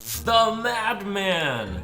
The Madman!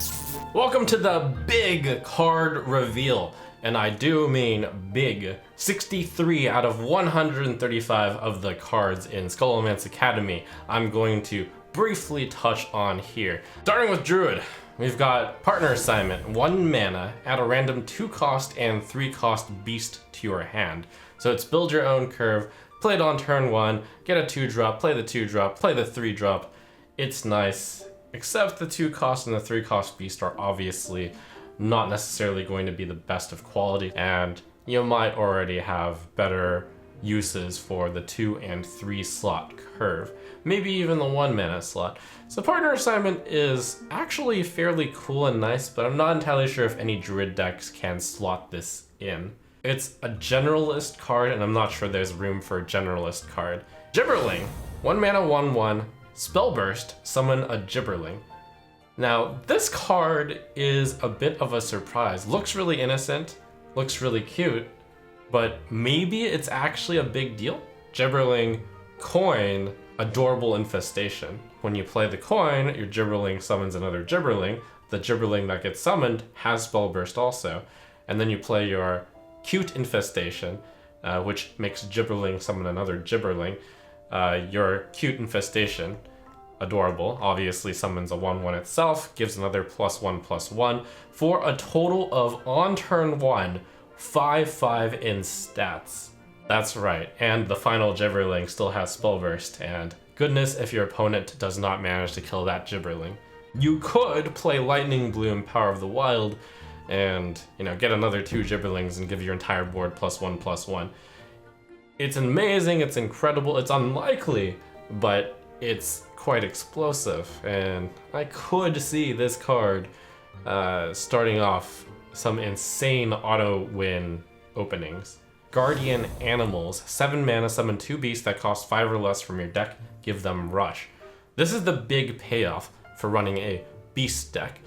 Welcome to the big card reveal, and I do mean big. 63 out of 135 of the cards in Scholomance Academy I'm going to briefly touch on here. Starting with Druid, we've got Partner Assignment, 1 mana, add a random 2 cost and 3 cost beast to your hand. So it's build your own curve, play it on turn 1, get a 2-drop, play the 2-drop, play the 3-drop. It's nice. Except the 2 cost and the 3 cost beast are obviously not necessarily going to be the best of quality, and you might already have better uses for the 2 and 3 slot curve, maybe even the 1 mana slot. So Partner Assignment is actually fairly cool and nice, but I'm not entirely sure if any Druid decks can slot this in. It's a generalist card, and I'm not sure there's room for a generalist card. Gibberling, 1 mana 1/1. Spellburst, summon a Gibberling. Now, this card is a bit of a surprise. Looks really innocent, looks really cute, but maybe it's actually a big deal. Gibberling, coin, adorable infestation. When you play the coin, your Gibberling summons another Gibberling. The Gibberling that gets summoned has Spellburst also. And then you play your cute infestation, which makes Gibberling summon another Gibberling. Your cute infestation, adorable, obviously summons a 1/1 itself, gives another +1/+1 for a total of, on turn 1, 5/5 in stats. That's right, and the final Gibberling still has Spellburst, and goodness if your opponent does not manage to kill that Gibberling. You could play Lightning Bloom, Power of the Wild, and get another 2 Gibberlings and give your entire board +1/+1. It's amazing, it's incredible, it's unlikely, but it's quite explosive, and I could see this card starting off some insane auto-win openings. Guardian Animals, 7 mana, summon 2 beasts that cost 5 or less from your deck, give them Rush. This is the big payoff for running a beast deck.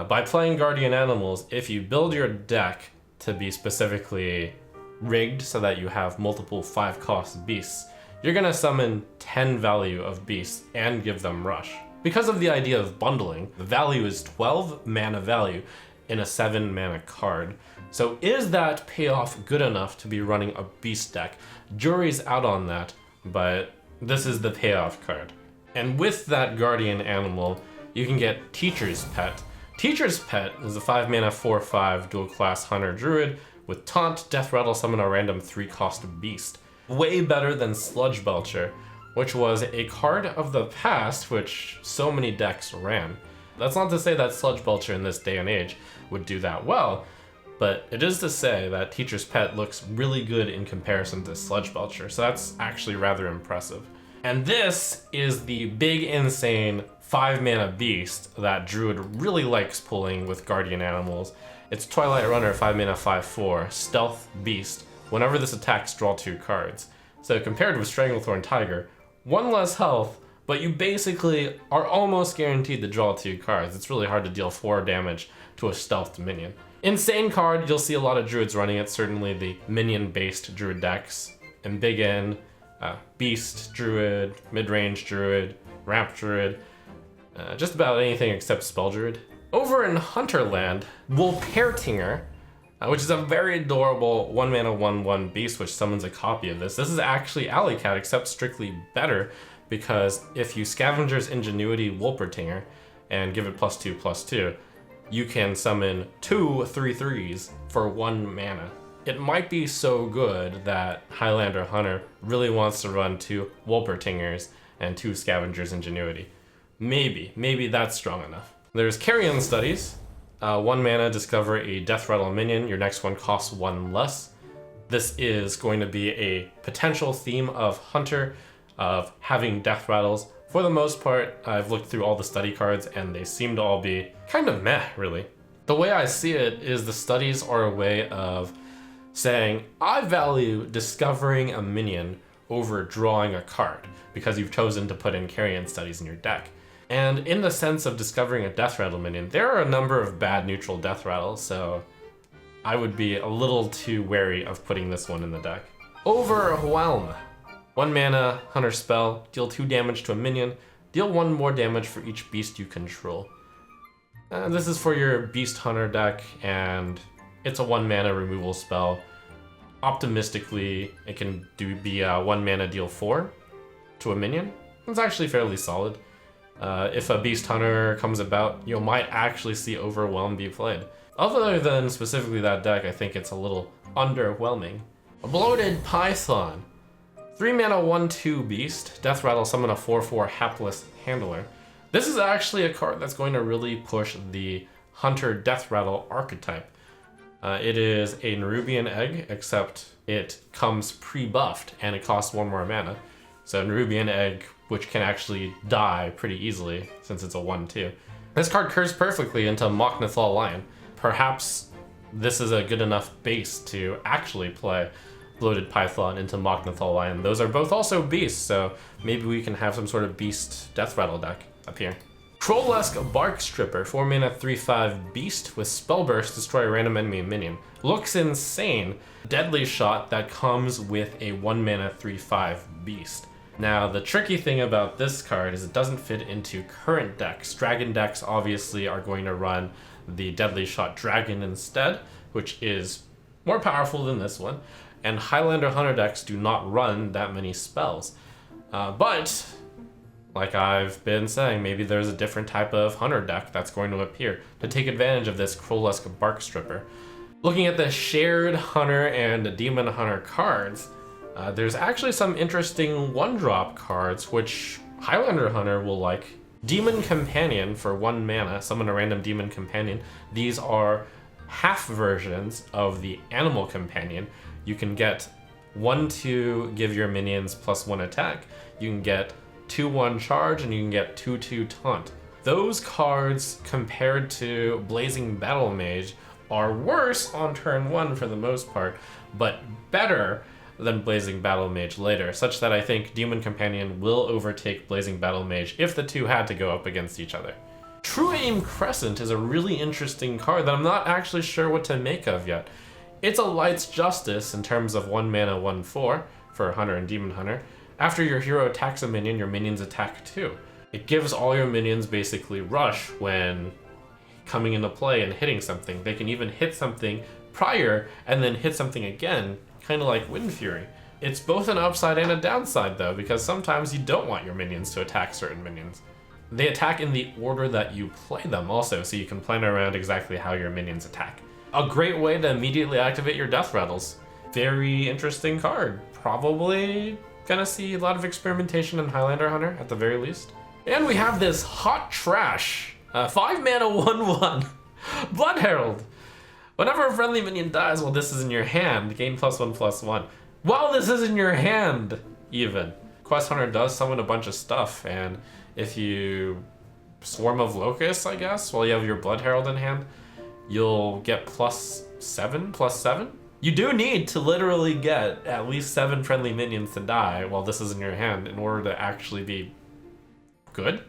By playing Guardian Animals, if you build your deck to be specifically rigged so that you have multiple 5-cost beasts, you're gonna summon 10 value of beasts and give them Rush. Because of the idea of bundling, the value is 12 mana value in a 7 mana card. So is that payoff good enough to be running a beast deck? Jury's out on that, but this is the payoff card. And with that Guardian Animal, you can get Teacher's Pet. Teacher's Pet is a 5 mana 4/5 dual class Hunter Druid with Taunt, Death Rattle, summon a random 3-cost beast. Way better than Sludge Belcher, which was a card of the past which so many decks ran. That's not to say that Sludge Belcher in this day and age would do that well, but it is to say that Teacher's Pet looks really good in comparison to Sludge Belcher, so that's actually rather impressive. And this is the big, insane 5 mana beast that Druid really likes pulling with Guardian Animals. It's Twilight Runner, 5 mana 5/4, Stealth Beast. Whenever this attacks, draw 2 cards. So compared with Stranglethorn Tiger, 1 less health, but you basically are almost guaranteed to draw 2 cards. It's really hard to deal 4 damage to a stealthed minion. Insane card, you'll see a lot of Druids running it, certainly the minion-based Druid decks. And Big N, Beast Druid, Mid-Range Druid, Ramp Druid, just about anything except Spell Druid. Over in Hunterland, Wolpertinger, which is a very adorable 1 mana 1/1 beast which summons a copy of this. This is actually Alleycat, except strictly better, because if you Scavenger's Ingenuity Wolpertinger and give it +2/+2, you can summon 2 3/3s for 1 mana. It might be so good that Highlander Hunter really wants to run 2 Wolpertingers and 2 Scavenger's Ingenuity. Maybe that's strong enough. There's Carrion Studies. 1 mana, discover a Death Rattle minion. Your next one costs 1 less. This is going to be a potential theme of Hunter, of having Death Rattles. For the most part, I've looked through all the study cards and they seem to all be kind of meh, really. The way I see it is the studies are a way of saying, I value discovering a minion over drawing a card, because you've chosen to put in Carrion Studies in your deck. And in the sense of discovering a Death Rattle minion, there are a number of bad neutral Death Rattles, so I would be a little too wary of putting this one in the deck. Overwhelm. 1 mana, Hunter spell, deal 2 damage to a minion, Deal 1 more damage for each beast you control. This is for your Beast Hunter deck, and it's a 1 mana removal spell. Optimistically, it can be 1 mana deal 4 to a minion. It's actually fairly solid. If a Beast Hunter comes about, you might actually see Overwhelm be played. Other than specifically that deck, I think it's a little underwhelming. A Bloated Python. 3 mana 1/2 beast. Death Rattle, summon a 4/4 hapless handler. This is actually a card that's going to really push the Hunter Death Rattle archetype. It is a Nerubian Egg, except it comes pre-buffed and it costs 1 more mana. So Nerubian Egg, which can actually die pretty easily since it's a 1/2. This card curves perfectly into Mok'Nathal Lion. Perhaps this is a good enough base to actually play Bloated Python into Mok'Nathal Lion. Those are both also beasts, so maybe we can have some sort of beast Death Rattle deck up here. Trollesque Bark Stripper, 4 mana 3/5 beast with Spell Burst, destroy a random enemy minion. Looks insane. Deadly Shot that comes with a 1 mana 3/5 beast. Now, the tricky thing about this card is it doesn't fit into current decks. Dragon decks obviously are going to run the Deadly Shot Dragon instead, which is more powerful than this one. And Highlander Hunter decks do not run that many spells. But, like I've been saying, maybe there's a different type of Hunter deck that's going to appear to take advantage of this Trollesque Bark Stripper. Looking at the shared Hunter and Demon Hunter cards, there's actually some interesting 1-drop cards, which Highlander Hunter will like. Demon Companion for 1 mana, summon a random Demon Companion. These are half versions of the Animal Companion. You can get 1 to give your minions +1 attack. You can get 2/1 charge, and you can get 2/2 taunt. Those cards, compared to Blazing Battle Mage, are worse on turn 1 for the most part, but better than Blazing Battle Mage later, such that I think Demon Companion will overtake Blazing Battle Mage if the two had to go up against each other. True Aim Crescent is a really interesting card that I'm not actually sure what to make of yet. It's a Light's Justice in terms of 1 mana 1/4 for Hunter and Demon Hunter. After your hero attacks a minion, your minions attack too. It gives all your minions basically rush when coming into play and hitting something. They can even hit something prior and then hit something again, kind of like Wind Fury. It's both an upside and a downside though, because sometimes you don't want your minions to attack certain minions. They attack in the order that you play them also, so you can plan around exactly how your minions attack. A great way to immediately activate your Death Rattles. Very interesting card. Probably gonna see a lot of experimentation in Highlander Hunter at the very least. And we have this hot trash. 5 mana 1/1. Blood Herald. Whenever a friendly minion dies while this is in your hand, gain +1/+1. While this is in your hand, even. Quest Hunter does summon a bunch of stuff, and if you Swarm of Locusts, I guess, while you have your Blood Herald in hand, you'll get +7/+7. You do need to literally get at least 7 friendly minions to die while this is in your hand in order to actually be good.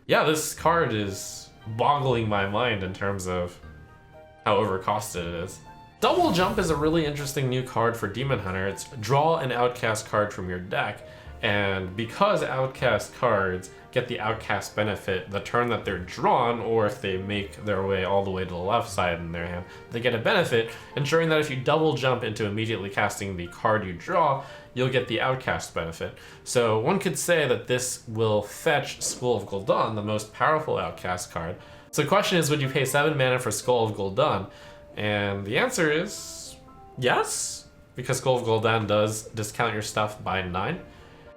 Yeah, this card is boggling my mind in terms of how overcosted it is. Double Jump is a really interesting new card for Demon Hunter. It's draw an Outcast card from your deck, and because Outcast cards get the Outcast benefit the turn that they're drawn, or if they make their way all the way to the left side in their hand, they get a benefit, ensuring that if you double jump into immediately casting the card you draw, you'll get the Outcast benefit. So one could say that this will fetch Skull of Gul'dan, the most powerful Outcast card. So the question is, would you pay 7 mana for Skull of Gul'dan? And the answer is yes, because Skull of Gul'dan does discount your stuff by 9.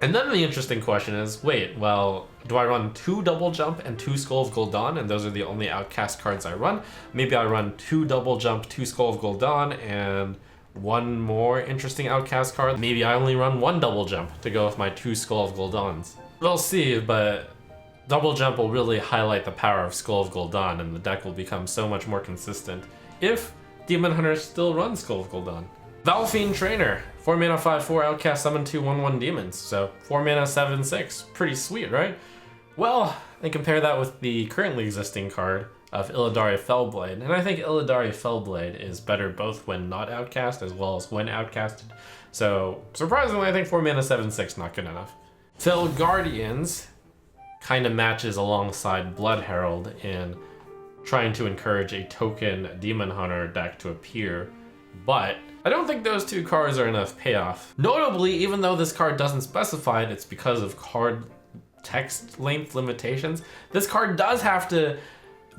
And then the interesting question is, wait, well, do I run 2 Double Jump and 2 Skull of Gul'dan, and those are the only Outcast cards I run? Maybe I run 2 Double Jump, 2 Skull of Gul'dan, and 1 more interesting Outcast card. Maybe I only run 1 Double Jump to go with my 2 Skull of Gul'dans. We'll see, but Double Jump will really highlight the power of Skull of Gul'dan, and the deck will become so much more consistent if Demon Hunter still runs Skull of Gul'dan. Valfiend Trainer, 4 mana 5/4 Outcast, summon 2 1/1 demons. So 4 mana 7/6, pretty sweet, right? Well, I compare that with the currently existing card of Illidari Fellblade, and I think Illidari Fellblade is better both when not outcast as well as when outcasted. So surprisingly, I think 4 mana 7/6 not good enough. Fell Guardians, kind of matches alongside Blood Herald in trying to encourage a token Demon Hunter deck to appear, but I don't think those two cards are enough payoff. Notably, even though this card doesn't specify it, it's because of card text length limitations. This card does have to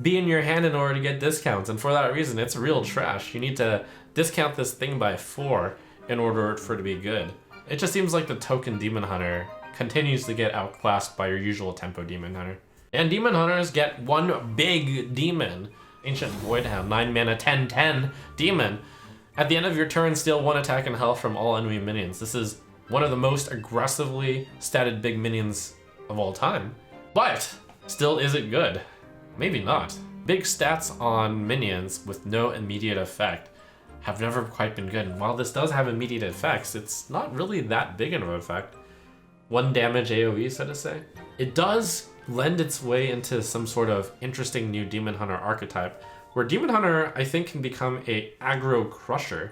be in your hand in order to get discounts, and for that reason, it's real trash. You need to discount this thing by 4 in order for it to be good. It just seems like the token Demon Hunter continues to get outclassed by your usual tempo Demon Hunter. And Demon Hunters get one big demon. Ancient Voidhound, 9 mana, 10/10 demon. At the end of your turn, steal 1 attack and health from all enemy minions. This is one of the most aggressively statted big minions of all time. But, still is it good? Maybe not. Big stats on minions with no immediate effect have never quite been good. And while this does have immediate effects, it's not really that big of an effect. 1 damage AoE, so to say. It does lend its way into some sort of interesting new Demon Hunter archetype, where Demon Hunter, I think, can become a aggro crusher.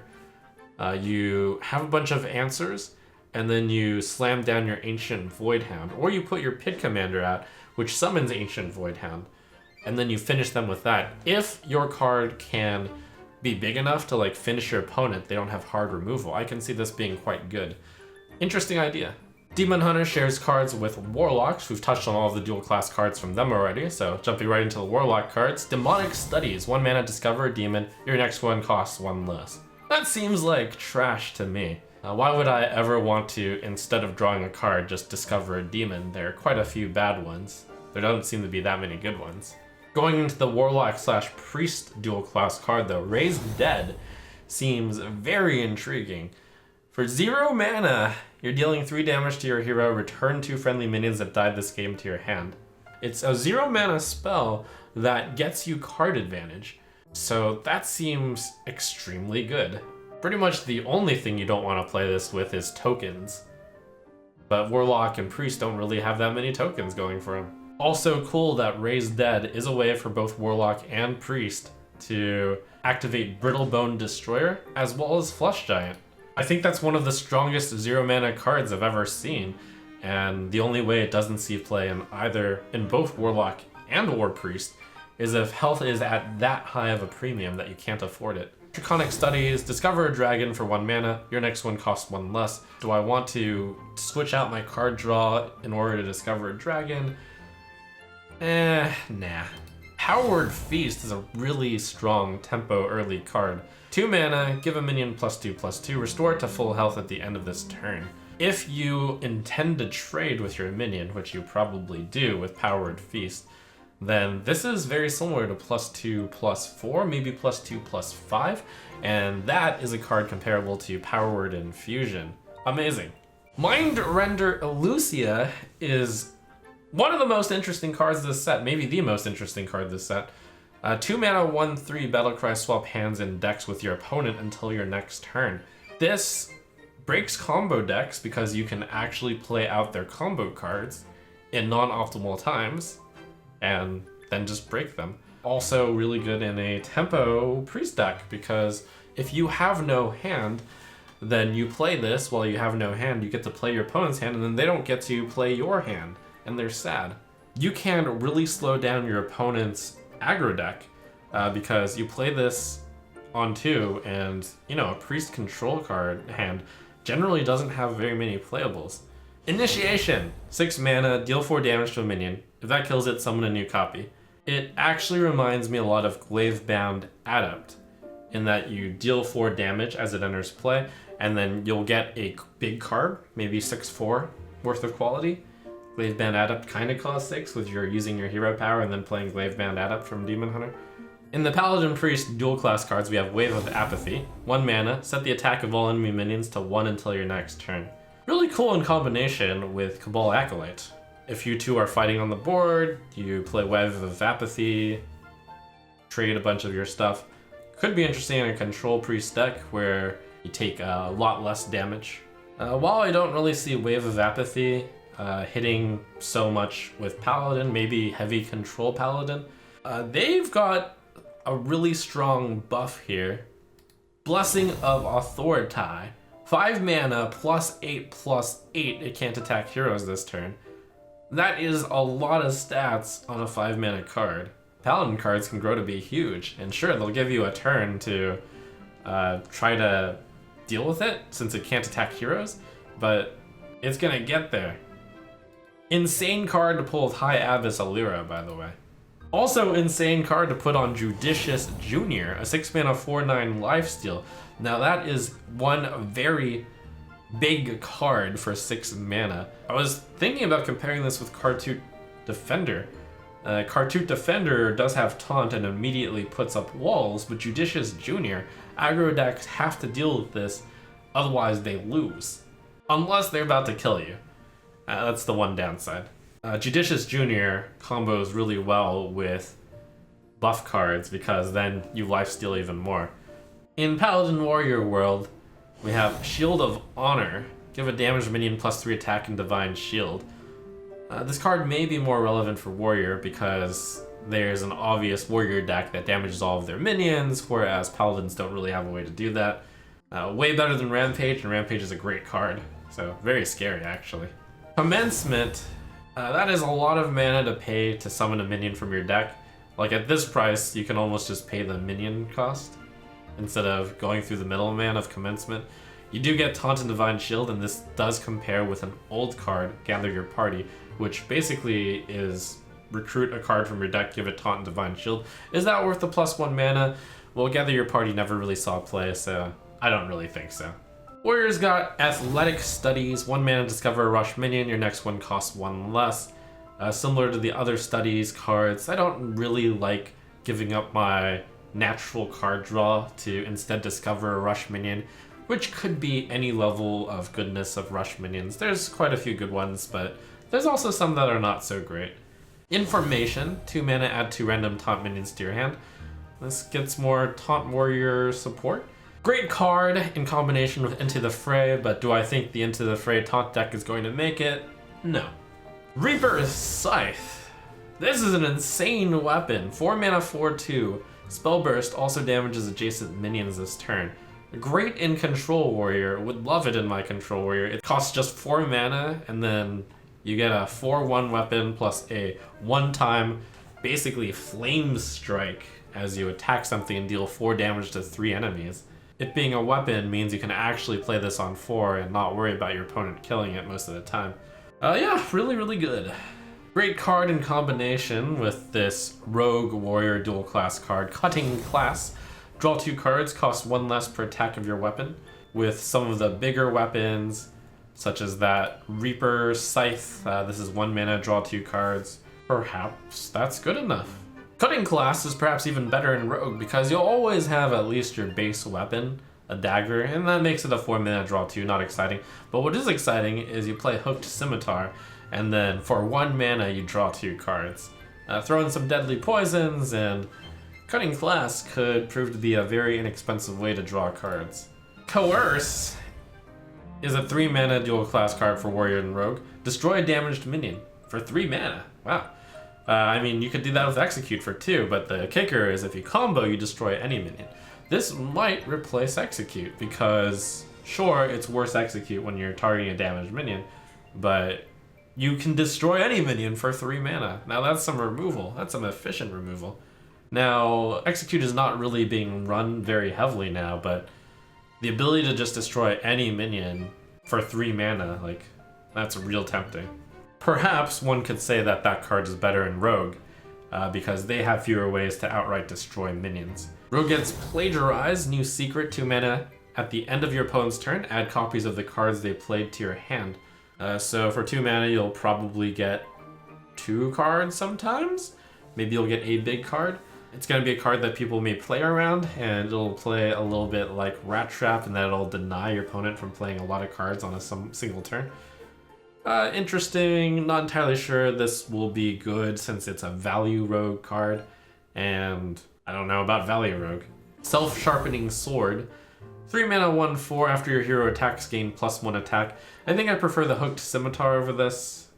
You have a bunch of answers, and then you slam down your Ancient Voidhound, or you put your Pit Commander out, which summons Ancient Voidhound, and then you finish them with that. If your card can be big enough to like finish your opponent, they don't have hard removal, I can see this being quite good. Interesting idea. Demon Hunter shares cards with Warlocks. We've touched on all of the dual class cards from them already, so jumping right into the Warlock cards. Demonic Studies, 1 mana, discover a demon. Your next one costs 1 less. That seems like trash to me. Why would I ever want to, instead of drawing a card, just discover a demon? There are quite a few bad ones. There doesn't seem to be that many good ones. Going into the Warlock/Priest dual class card though, Raised Dead seems very intriguing. For 0 mana, you're dealing 3 damage to your hero, return 2 friendly minions that died this game to your hand. It's a 0 mana spell that gets you card advantage, so that seems extremely good. Pretty much the only thing you don't want to play this with is tokens, but Warlock and Priest don't really have that many tokens going for them. Also cool that Raised Dead is a way for both Warlock and Priest to activate Brittlebone Destroyer as well as Flush Giant. I think that's one of the strongest 0 mana cards I've ever seen, and the only way it doesn't see play in both Warlock and War Priest is if health is at that high of a premium that you can't afford it. Draconic Studies, discover a dragon for 1 mana, your next one costs 1 less. Do I want to switch out my card draw in order to discover a dragon? Nah. Powered Feast is a really strong tempo early card. 2 mana, give a minion +2/+2, restore it to full health at the end of this turn. If you intend to trade with your minion, which you probably do with Powered Feast, then this is very similar to +2/+4, maybe +2/+5, and that is a card comparable to Powered Infusion. Amazing. Mind Render Elusia is one of the most interesting cards of this set, maybe the most interesting card of this set. 2 mana, 1/3 Battlecry, swap hands and decks with your opponent until your next turn. This breaks combo decks because you can actually play out their combo cards in non-optimal times and then just break them. Also really good in a tempo Priest deck, because if you have no hand, then you play this while you have no hand, you get to play your opponent's hand, and then they don't get to play your hand, and they're sad. You can really slow down your opponent's aggro deck because you play this on 2, and a Priest control card hand generally doesn't have very many playables. Initiation, 6 mana, deal 4 damage to a minion. If that kills it, summon a new copy. It actually reminds me a lot of Glavebound Adept, in that you deal 4 damage as it enters play, and then you'll get a big card, maybe 6/4 worth of quality. Glavebound Adept kind of costs 6 with your using your hero power and then playing Glavebound Adept from Demon Hunter. In the Paladin and Priest dual class cards, we have Wave of Apathy. 1 mana, set the attack of all enemy minions to 1 until your next turn. Really cool in combination with Cabal Acolyte. If you two are fighting on the board, you play Wave of Apathy, trade a bunch of your stuff. Could be interesting in a Control Priest deck where you take a lot less damage. While I don't really see Wave of Apathy hitting so much with Paladin, maybe heavy Control Paladin, they've got a really strong buff here. Blessing of Authority. 5 mana, +8/+8, it can't attack heroes this turn. That is a lot of stats on a 5 mana card. Paladin cards can grow to be huge, and sure, they'll give you a turn to try to deal with it since it can't attack heroes, but it's gonna get there. Insane card to pull with High Abyss Allura, by the way. Also insane card to put on Judicious Junior, a 6 mana 4/9 lifesteal. Now that is one very big card for 6 mana. I was thinking about comparing this with Kartut Defender. Kartut Defender does have taunt and immediately puts up walls, but Judicious Junior, aggro decks have to deal with this, otherwise they lose. Unless they're about to kill you. That's the one downside. Judicious Junior combos really well with buff cards because then you lifesteal even more. In Paladin Warrior world, we have Shield of Honor. Give a damaged minion +3 attack and Divine Shield. This card may be more relevant for Warrior because there's an obvious Warrior deck that damages all of their minions, whereas Paladins don't really have a way to do that. Way better than Rampage, and Rampage is a great card, so very scary actually. Commencement, that is a lot of mana to pay to summon a minion from your deck. Like at this price, you can almost just pay the minion cost instead of going through the middleman of Commencement. You do get Taunt and Divine Shield, and this does compare with an old card, Gather Your Party, which basically is recruit a card from your deck, give it Taunt and Divine Shield. Is that worth the +1 mana? Well, Gather Your Party never really saw play, so I don't really think so. Warriors got Athletic Studies, 1 mana discover a rush minion, your next one costs 1 less. Similar to the other studies cards, I don't really like giving up my natural card draw to instead discover a rush minion, which could be any level of goodness of rush minions. There's quite a few good ones, but there's also some that are not so great. Information, 2 mana, add 2 random taunt minions to your hand. This gets more taunt warrior support. Great card in combination with Into the Fray, but do I think the Into the Fray taunt deck is going to make it? No. Reaper's Scythe. This is an insane weapon. 4 mana, 4/2. Spellburst also damages adjacent minions this turn. Great in Control Warrior, would love it in my Control Warrior. It costs just 4 mana, and then you get a 4/1 weapon plus a one-time, basically Flame Strike as you attack something and deal 4 damage to 3 enemies. It being a weapon means you can actually play this on 4 and not worry about your opponent killing it most of the time. Yeah, really, really good. Great card in combination with this Rogue Warrior dual class card, Cutting Class. Draw 2 cards, cost 1 less per attack of your weapon. With some of the bigger weapons, such as that Reaper Scythe, this is 1 mana, draw 2 cards. Perhaps that's good enough. Cutting Class is perhaps even better in Rogue because you'll always have at least your base weapon, a dagger, and that makes it a 4 mana draw 2, not exciting. But what is exciting is you play Hooked Scimitar, and then for 1 mana you draw 2 cards. Throw in some deadly poisons, and Cutting Class could prove to be a very inexpensive way to draw cards. Coerce is a 3 mana dual class card for Warrior and Rogue. Destroy a damaged minion for 3 mana. Wow. I mean, you could do that with Execute for 2, but the kicker is if you combo, you destroy any minion. This might replace Execute because, sure, it's worse Execute when you're targeting a damaged minion, but you can destroy any minion for 3 mana. Now that's some removal. That's some efficient removal. Now, Execute is not really being run very heavily now, but the ability to just destroy any minion for 3 mana, like, that's real tempting. Perhaps one could say that that card is better in Rogue, because they have fewer ways to outright destroy minions. Rogue gets Plagiarize, new secret, 2 mana. At the end of your opponent's turn, add copies of the cards they played to your hand. So for 2 mana, you'll probably get 2 cards sometimes. Maybe you'll get a big card. It's going to be a card that people may play around, and it'll play a little bit like Rat Trap, and that it'll deny your opponent from playing a lot of cards on a single turn. Interesting, not entirely sure this will be good since it's a value rogue card, and I don't know about value rogue. Self-Sharpening Sword. 3 mana, 1/4, after your hero attacks, gain +1 attack. I think I prefer the Hooked Scimitar over this.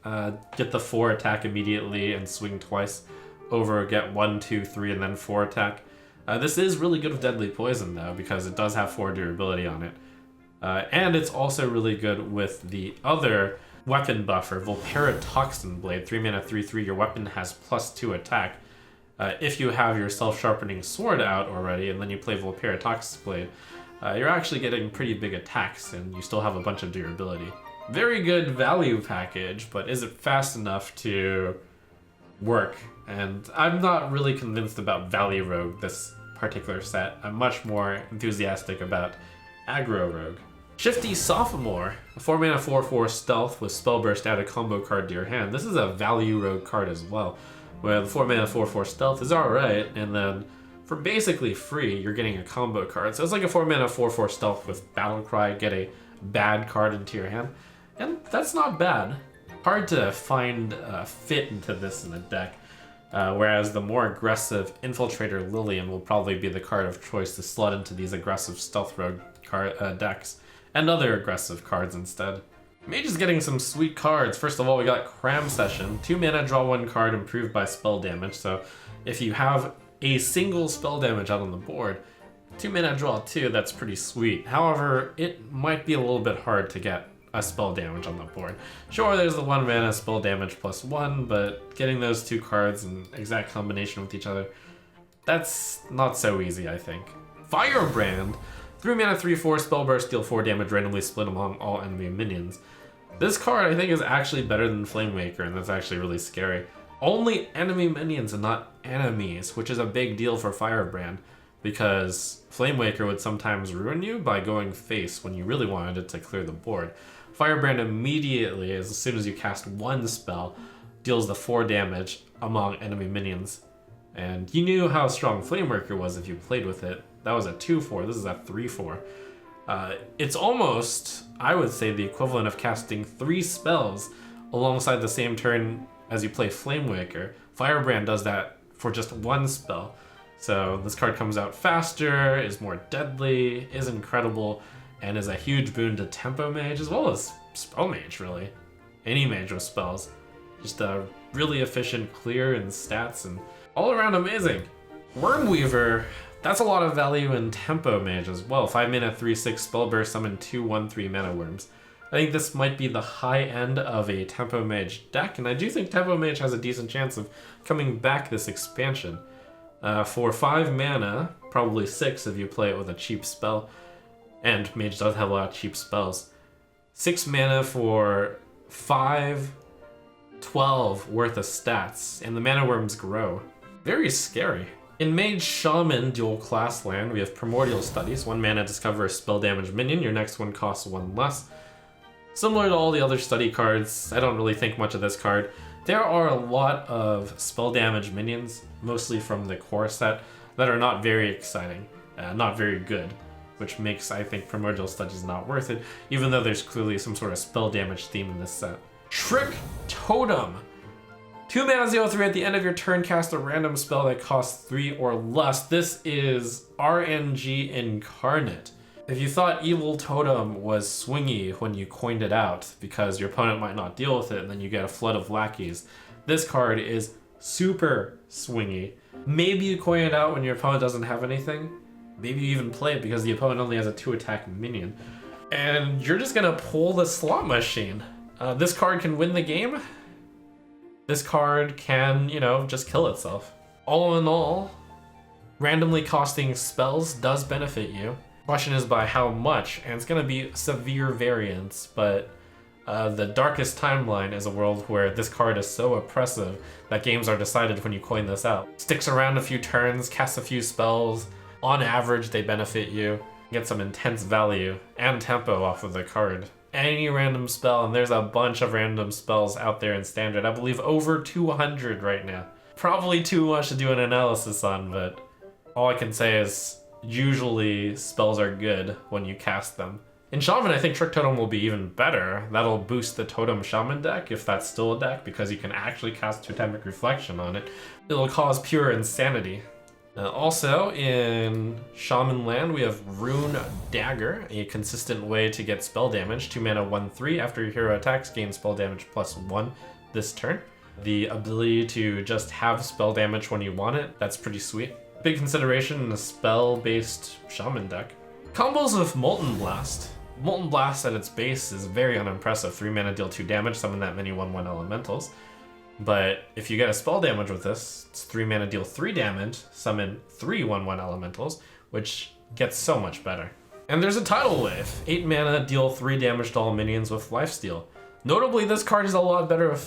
Get the 4 attack immediately and swing twice. Over get 1, 2, 3, and then 4 attack. This is really good with Deadly Poison though, because it does have 4 durability on it. And it's also really good with the other weapon buffer, Volpera Toxin Blade, 3 mana, 3/3. Your weapon has +2 attack. If you have your self-sharpening sword out already, and then you play Volpera Toxin Blade, you're actually getting pretty big attacks, and you still have a bunch of durability. Very good value package, but is it fast enough to work? And I'm not really convinced about Value Rogue this particular set. I'm much more enthusiastic about Aggro Rogue. Shifty Sophomore, a 4 mana 4/4 stealth with Spellburst, add a combo card to your hand. This is a Value Rogue card as well, where the 4 mana 4/4 stealth is alright, and then for basically free, you're getting a combo card. So it's like a 4 mana 4/4 stealth with Battlecry, get a bad card into your hand, and that's not bad. Hard to find a fit into this in a deck. Whereas the more aggressive Infiltrator Lillian will probably be the card of choice to slot into these aggressive Stealth Rogue decks, and other aggressive cards instead. Mage is getting some sweet cards. First of all, we got Cram Session. 2 mana, draw 1 card, improved by spell damage. So if you have a single spell damage out on the board, 2 mana, draw 2, that's pretty sweet. However, it might be a little bit hard to get a spell damage on the board. Sure, there's the 1 mana spell damage +1, but getting those 2 cards in exact combination with each other, that's not so easy, I think. Firebrand, 3 mana 3/4 spellburst, deal 4 damage, randomly split among all enemy minions. This card I think is actually better than Flamewaker, and that's actually really scary. Only enemy minions and not enemies, which is a big deal for Firebrand, because Flamewaker would sometimes ruin you by going face when you really wanted it to clear the board. Firebrand immediately, as soon as you cast 1 spell, deals the 4 damage among enemy minions. And you knew how strong Flamewaker was if you played with it. That was a 2/4, this is a 3/4. It's almost, I would say, the equivalent of casting 3 spells alongside the same turn as you play Flamewaker. Firebrand does that for just 1 spell. So this card comes out faster, is more deadly, is incredible, and is a huge boon to Tempo Mage as well as Spell Mage, really. Any mage with spells. Just a really efficient clear and stats and all around amazing. Wormweaver, that's a lot of value in Tempo Mage as well. 5 mana 3/6 spellburst, summon 2 1/3 mana worms. I think this might be the high end of a Tempo Mage deck, and I do think Tempo Mage has a decent chance of coming back this expansion. For 5 mana, probably 6 if you play it with a cheap spell, and Mage does have a lot of cheap spells. 6 mana for 5/12 worth of stats, and the mana worms grow. Very scary. In Mage Shaman dual class land, we have Primordial Studies. 1 mana, discover a spell damage minion. Your next one costs 1 less. Similar to all the other study cards, I don't really think much of this card. There are a lot of spell damage minions, mostly from the core set, that are not very exciting, not very good, which makes, I think, Primordial Studies not worth it, even though there's clearly some sort of spell damage theme in this set. Trick Totem. 2 mana 0/3, at the end of your turn, cast a random spell that costs 3 or less. This is RNG incarnate. If you thought Evil Totem was swingy when you coined it out because your opponent might not deal with it and then you get a flood of lackeys, this card is super swingy. Maybe you coin it out when your opponent doesn't have anything. Maybe you even play it because the opponent only has a 2-attack minion. And you're just gonna pull the slot machine. This card can win the game. This card can, just kill itself. All in all, randomly costing spells does benefit you. Question is by how much, and it's going to be severe variance, but the Darkest Timeline is a world where this card is so oppressive that games are decided when you coin this out. Sticks around a few turns, casts a few spells, on average they benefit you, get some intense value and tempo off of the card. Any random spell, and there's a bunch of random spells out there in Standard, I believe over 200 right now. Probably too much to do an analysis on, but all I can say is usually spells are good when you cast them. In Shaman, I think Trick Totem will be even better. That'll boost the Totem Shaman deck, if that's still a deck, because you can actually cast Totemic Reflection on it. It'll cause pure insanity. Also, in Shaman land, we have Rune Dagger, a consistent way to get spell damage. 2 mana 1/3, after your hero attacks, gain spell damage +1 this turn. The ability to just have spell damage when you want it, that's pretty sweet. Big consideration in a spell-based Shaman deck. Combos of Molten Blast. Molten Blast at its base is very unimpressive. 3 mana, deal 2 damage, summon that many 1/1 elementals. But if you get a spell damage with this, it's 3 mana, deal 3 damage, summon 3 1/1 elementals, which gets so much better. And there's a Tidal Wave. 8 mana, deal 3 damage to all minions with Lifesteal. Notably, this card is a lot better with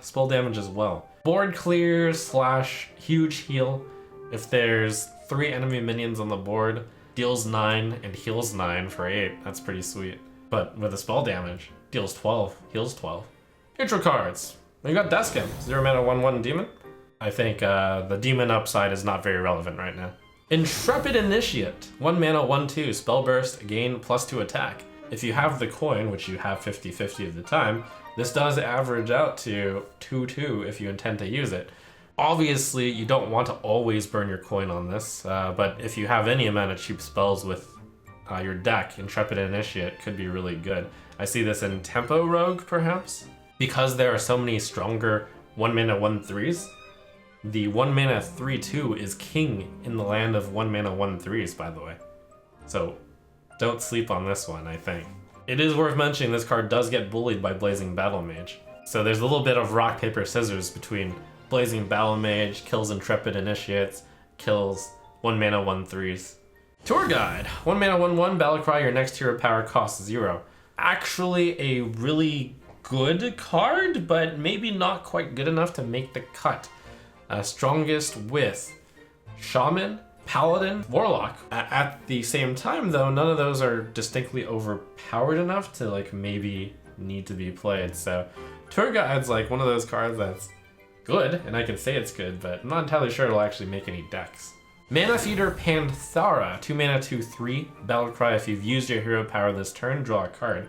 spell damage as well. Board clear / huge heal. If there's 3 enemy minions on the board, deals 9 and heals 9 for 8. That's pretty sweet. But with the spell damage, deals 12, heals 12. Neutral cards. You got Deskin, 0 mana 1/1 demon. I think the demon upside is not very relevant right now. Intrepid Initiate, 1 mana 1/2, spell burst, gain +2 attack. If you have the coin, which you have 50-50 of the time, this does average out to 2/2 if you intend to use it. Obviously, you don't want to always burn your coin on this, but if you have any amount of cheap spells with your deck, Intrepid Initiate could be really good. I see this in Tempo Rogue, perhaps? Because there are so many stronger 1 mana 1/3s, the 1 mana 3/2 is king in the land of 1 mana 1/3s, by the way. So don't sleep on this one, I think. It is worth mentioning this card does get bullied by Blazing Battle Mage. So there's a little bit of rock, paper, scissors between Blazing Battle Mage, kills Intrepid Initiates, kills 1 mana 1/3s. Tour Guide, 1 mana 1/1, Battlecry, your next hero power costs 0. Actually a really good card, but maybe not quite good enough to make the cut. Strongest with Shaman, Paladin, Warlock. At the same time though, none of those are distinctly overpowered enough to like maybe need to be played. So Tour Guide's like one of those cards that's good, and I can say it's good, but I'm not entirely sure it'll actually make any decks. Mana Feeder Panthara, 2 mana 2/3, Battlecry. If you've used your hero power this turn, draw a card.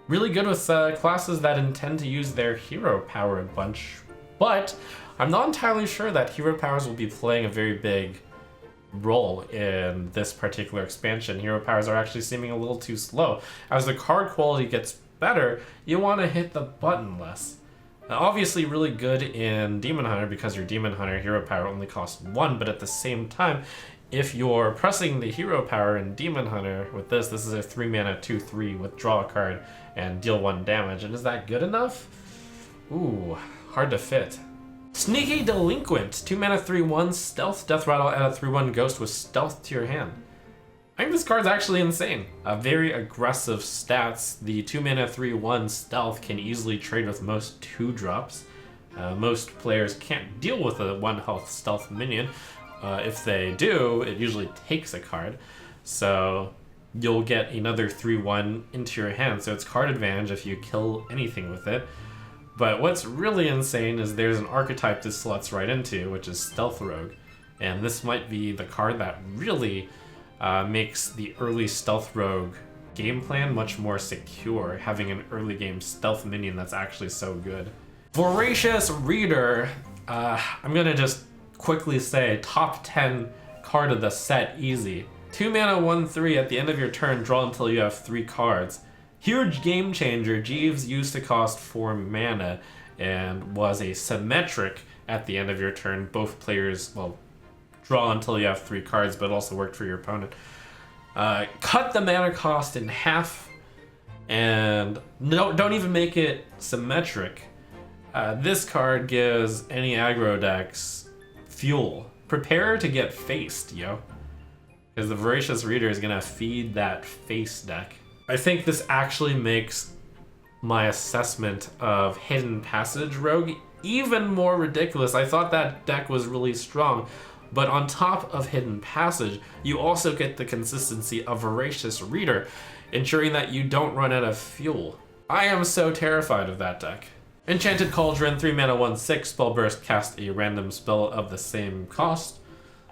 Really good with classes that intend to use their hero power a bunch, but I'm not entirely sure that hero powers will be playing a very big role in this particular expansion. Hero powers are actually seeming a little too slow. As the card quality gets better, you want to hit the button less. Now, obviously really good in Demon Hunter because your Demon Hunter hero power only costs 1, but at the same time, if you're pressing the hero power in Demon Hunter with this is a 3 mana 2/3 withdraw a card and deal 1 damage. And is that good enough? Ooh, hard to fit. Sneaky Delinquent, 2 mana 3/1, stealth, death rattle, add a 3/1 ghost with stealth to your hand. I think this card's actually insane. Very aggressive stats. The 2 mana 3/1 stealth can easily trade with most 2-drops. Most players can't deal with a 1 health stealth minion. If they do, it usually takes a card. So you'll get another 3/1 into your hand. So it's card advantage if you kill anything with it. But what's really insane is there's an archetype this slots right into, which is Stealth Rogue. And this might be the card that really makes the early Stealth Rogue game plan much more secure, having an early game stealth minion that's actually so good. Voracious Reader, I'm gonna just quickly say top 10 card of the set, easy. 2 mana 1/3, at the end of your turn, draw until you have 3 cards. Huge game changer. Jeeves used to cost 4 mana and was a symmetric at the end of your turn. Both players, well, draw until you have 3 cards, but also worked for your opponent. Cut the mana cost in half, and don't even make it symmetric. This card gives any aggro decks fuel. Prepare to get faced, yo. Because the Voracious Reader is gonna feed that face deck. I think this actually makes my assessment of Hidden Passage Rogue even more ridiculous. I thought that deck was really strong, but on top of Hidden Passage, you also get the consistency of Voracious Reader, ensuring that you don't run out of fuel. I am so terrified of that deck. Enchanted Cauldron, 3 mana 1/6, spell burst, cast a random spell of the same cost.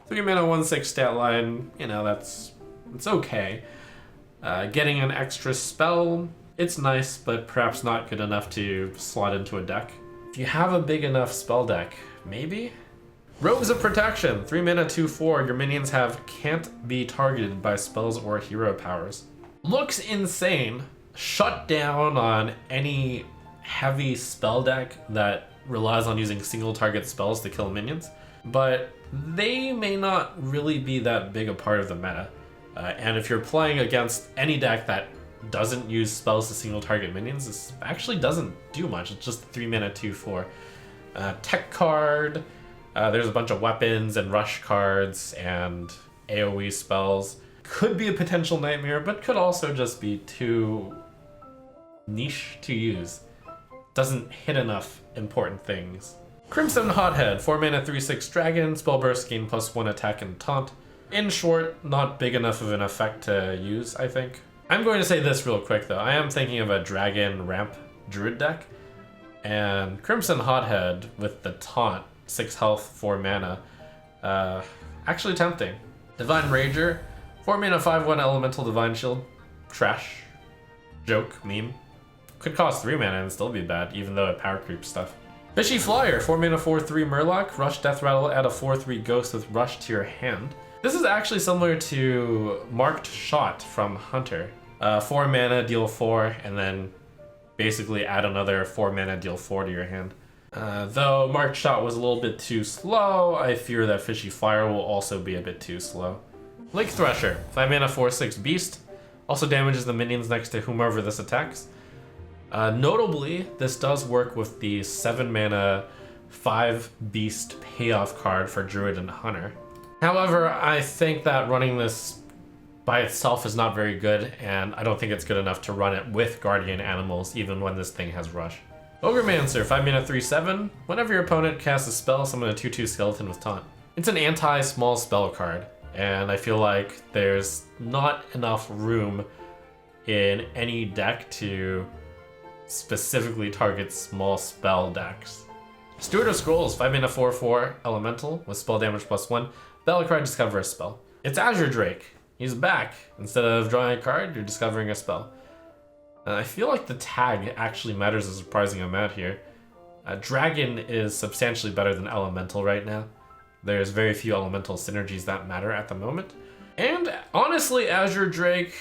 3 mana 1/6 stat line, you know, it's okay. Getting an extra spell, it's nice, but perhaps not good enough to slot into a deck. If you have a big enough spell deck, maybe? Robes of Protection, 3 mana 2/4, your minions can't be targeted by spells or hero powers. Looks insane. Shut down on any heavy spell deck that relies on using single target spells to kill minions, but they may not really be that big a part of the meta. And if you're playing against any deck that doesn't use spells to single target minions, this actually doesn't do much. It's just 3 mana 2/4. Tech card, there's a bunch of weapons and rush cards and AoE spells. Could be a potential nightmare, but could also just be too niche to use. Doesn't hit enough important things. Crimson Hothead, 4 mana 3/6 dragon, spell burst, gain +1 attack and taunt. In short, not big enough of an effect to use, I think. I'm going to say this real quick though. I am thinking of a dragon ramp druid deck, and Crimson Hothead with the taunt, 6 health, 4 mana, actually tempting. Divine Rager, 4 mana 5/1 elemental divine shield, trash, joke, meme. Could cost 3 mana and still be bad, even though it power creeps stuff. Fishy Flyer, 4 mana 4/3 Murloc, rush Death Rattle, add a 4/3 ghost with rush to your hand. This is actually similar to Marked Shot from Hunter. 4 mana, deal 4, and then basically add another 4 mana, deal 4 to your hand. Though Marked Shot was a little bit too slow, I fear that Fishy Flyer will also be a bit too slow. Lake Thresher, 5 mana 4/6 Beast, also damages the minions next to whomever this attacks. Notably, this does work with the 7 mana 5 Beast payoff card for Druid and Hunter. However, I think that running this by itself is not very good, and I don't think it's good enough to run it with Guardian Animals, even when this thing has Rush. Ogremancer, 5 mana 3/7. Whenever your opponent casts a spell, summon a 2/2 skeleton with taunt. It's an anti-small spell card, and I feel like there's not enough room in any deck to specifically target small spell decks. Steward of Scrolls, 5 mana 4/4 elemental with spell damage +1. Battlecry, discover a spell. It's Azure Drake. He's back. Instead of drawing a card, you're discovering a spell. I feel like the tag actually matters a surprising amount here. Dragon is substantially better than Elemental right now. There's very few Elemental synergies that matter at the moment. And honestly, Azure Drake,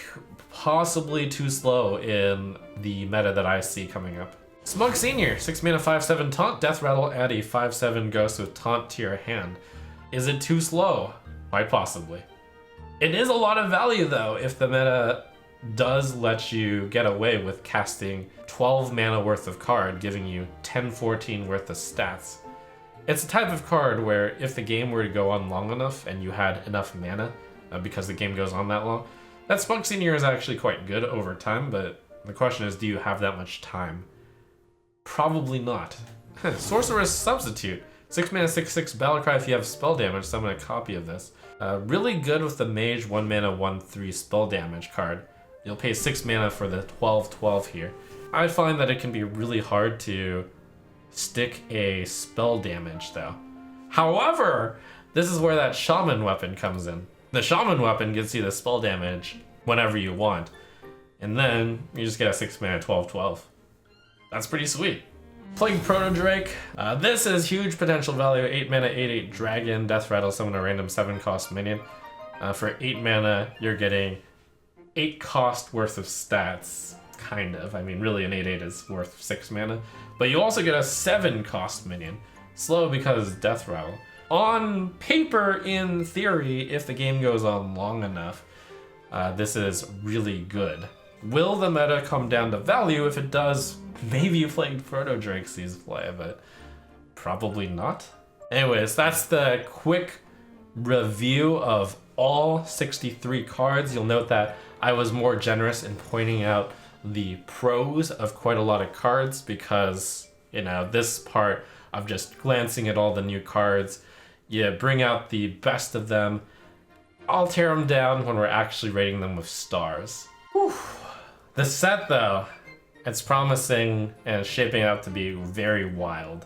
possibly too slow in the meta that I see coming up. Smug Senior, 6 mana 5/7 taunt, Death Rattle, add a 5/7 ghost with taunt to your hand. Is it too slow? Quite possibly. It is a lot of value though if the meta does let you get away with casting 12 mana worth of card, giving you 10-14 worth of stats. It's a type of card where if the game were to go on long enough and you had enough mana, because the game goes on that long, that Smug Senior is actually quite good over time, but the question is, do you have that much time? Probably not. Sorcerer's Substitute, 6 mana 6/6 Battlecry. If you have spell damage, summon a copy of this. Really good with the Mage 1 mana 1/3 spell damage card. You'll pay 6 mana for the 12/12 here. I find that it can be really hard to stick a spell damage though. However, this is where that Shaman weapon comes in. The Shaman weapon gets you the spell damage whenever you want, and then you just get a 6 mana 12/12. That's pretty sweet. Plague Proto Drake. This is huge potential value. 8 mana 8/8 dragon, Death Rattle, summon a random 7 cost minion. For 8 mana, you're getting 8 cost worth of stats, kind of. I mean, really an 8/8 is worth 6 mana. But you also get a 7 cost minion. Slow because Death Rattle. On paper, in theory, if the game goes on long enough, this is really good. Will the meta come down to value? If it does, maybe Plague Proto Drake sees play, but probably not. Anyways, that's the quick review of all 63 cards. You'll note that I was more generous in pointing out the pros of quite a lot of cards because, you know, this part of just glancing at all the new cards, you bring out the best of them. I'll tear them down when we're actually rating them with stars. Whew. The set though, it's promising and shaping up to be very wild.